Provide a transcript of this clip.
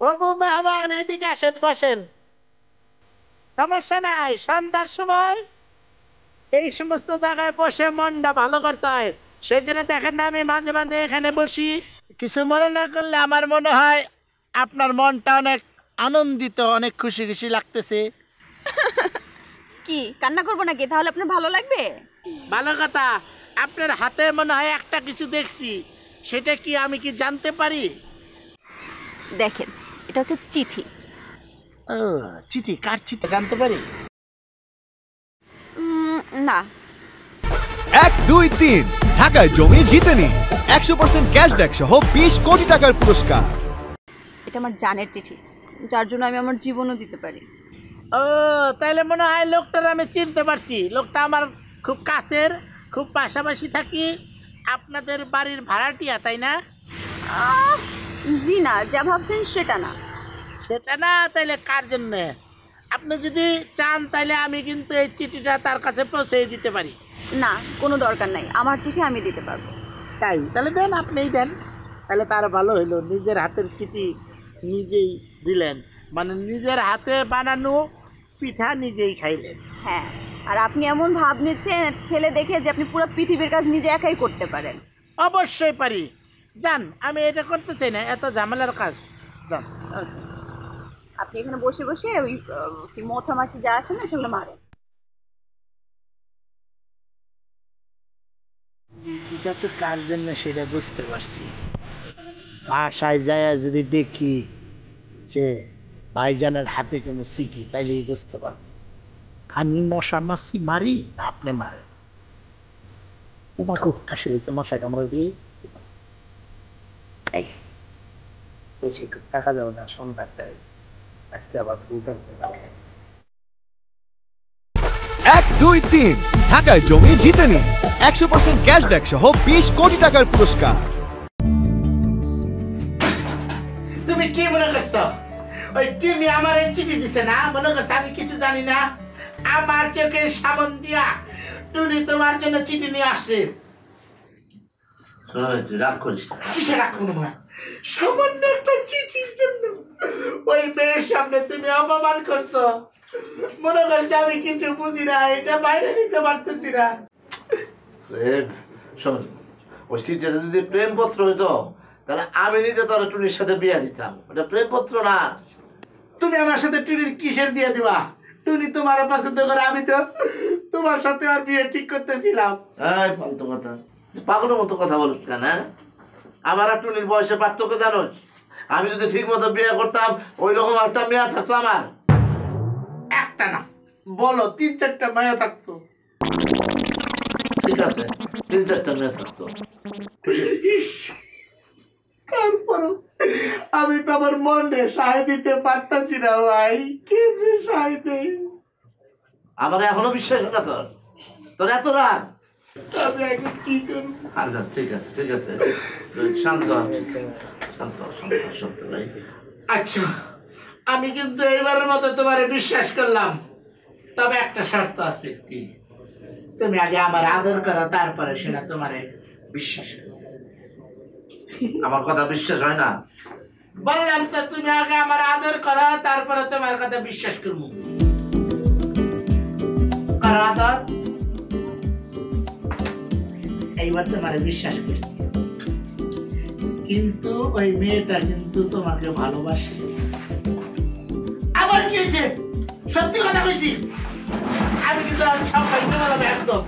ও মেহমান, এদিকে আসেন, বসেন। সমস্যা নাই, সন্ধ্যার সময় এই সমস্ত জায়গায় বসে মনটা ভালো করতে হয়। সেই জন্য দেখেন না, আমি মাঝে মাঝে এখানে বসি। কিছু মনে না করলে আমার মনে হয় আপনার মনটা অনেক আনন্দিত, অনেক খুশি খুশি লাগতেছে। কি কান্না করবো নাকি? তাহলে আপনার ভালো লাগবে? ভালো কথা। আপনার হাতে মনে হয় একটা কিছু দেখছি, সেটা কি আমি কি জানতে পারি? দেখেন, এটা হচ্ছে চিঠি। ও, চিঠি? কার চিঠি জানতে পারি? না। 1, 2, 3 ঢাকায় জমি জিতে নিন 100% ক্যাশব্যাক সহ 20 কোটি টাকার পুরস্কার। এটা আমার জানের চিঠি, যার জন্য আমি আমার জীবনও দিতে পারি। ও, তাইলে মনে হয় লোকটার আমি চিনতে পারছি। লোকটা আমার খুব কাছের, খুব পাশাপাশি থাকি। আপনাদের বাড়ির ভাড়াটিয়া, তাই না? জি না, যা ভাবছেন সেটা না। সেটা না? তাইলে কার জন্য? আপনি যদি চান তাইলে আমি কিন্তু এই চিঠিটা তার কাছে পৌঁছে দিতে পারি। না, কোনো দরকার নাই, আমার চিঠি আমি দিতে পারবো। তাই? তাহলে দেন, আপনিই দেন। তাহলে তার ভালো হইলো, নিজের হাতের চিঠি নিজেই দিলেন, মানে নিজের হাতে বানানো পিঠা নিজেই খাইলেন। হ্যাঁ, আর আপনি এমন ভাব নিচ্ছেন ছেলে দেখে যে আপনি পুরো পৃথিবীর কাজ নিজে একাই করতে পারেন। অবশ্যই পারি। যান, আমি এটা করতে চাই না, এত ঝামেলার কাজ। যান। আপনি এখানে বসে বসে ওই কি মশা মাছি যা আছে না সেগুলো মারেন। এটা তো কার জন্য সেটা বুঝতে পারছি। বাসায় যায় যদি দেখি যে ভাইজানের হাতে কোনো চিঠি, তাইলেই বুঝতে পারবো আমি মশা মাছি মারি না আপনি মারেন। তোমাকে আসলে তো মশা কামড়ে বেশি টাকা দেবো না, সোমবার দেয়। আজকে আবার 1, 2, 3 ঢাকায় জমি জিতে নিন 100% ক্যাশব্যাক সহ 20 কোটি টাকার পুরস্কার। তুমি কি মনে করছো? ওই টিনি আমার এই চিঠি দিছে না? মনে করছো আমি কিছু জানি না? আমার চোখের সামন দিয়া টুনি তোমার জন্য চিঠি নিয়ে আসছে। রাগ করিস না। কিসে রাগ করবো না? সামান্য একটা চিঠির জন্য ওই মেয়ের সামনে তুমি অপমান করছো। মনে করছো আমি কিছু বুঝি না, এটা বাইরে নিতে পারতেছি না। শোন, ওই চিঠিটা যদি প্রেমপত্র হইতো তাহলে আমি নিজে তোর টুনির সাথে বিয়ে দিতাম। ওটা প্রেমপত্র না। তুমি আমার সাথে টুনির কিসের বিয়ে দিবা? টুনি তোমার পছন্দ করে, আমি তো তোমার সাথে আর বিয়ে ঠিক করতেছিলাম। এই ফালতু কথা, পাগলের মতো কথা বলিস কেন? আমার আর টুনির বয়সে পার্থক্য জানোস? আমি যদি ঠিক মতো বিয়ে করতাম ওই রকম একটা মেয়ে থাকতো আমার। একটা না, বলো 3-4টা মেয়ে থাকতো। ঠিক আছে, 3-4টা মেয়ে থাকতো। তারপরও আমি তো আমার মনে সাহায্য দিতে পারতাছি না ভাই। কেমনে সাহায্য দেই? আমার এখনো বিশ্বাস না তোর? তোর এত রাগ? আমি এখন কি করবো? আচ্ছা ঠিক আছে, ঠিক আছে, শান্ত হ, শান্ত হ, শান্ত হ, শান্ত হ, ভাই। আচ্ছা, আমি কিন্তু এইবারের মতো তোমারে বিশ্বাস করলাম, তবে একটা শর্ত আছে। কি? তুমি আগে আমার আদর করো, তারপরে সেটা তোমারে বিশ্বাস করো। আমার কথা বিশ্বাস হয় না? বললাম তো, তুমি আগে আমার আদর করো, তারপরে তোমার কথা বিশ্বাস করবো। করো আদর। এইবার তোমারে বিশ্বাস করছি, কিন্তু ওই মেয়েটা কিন্তু তোমাকে ভালোবাসে। আবার কি হয়েছে? সত্যি কথা কইছি, আমি কিন্তু সব পাইতে পারলাম একদম।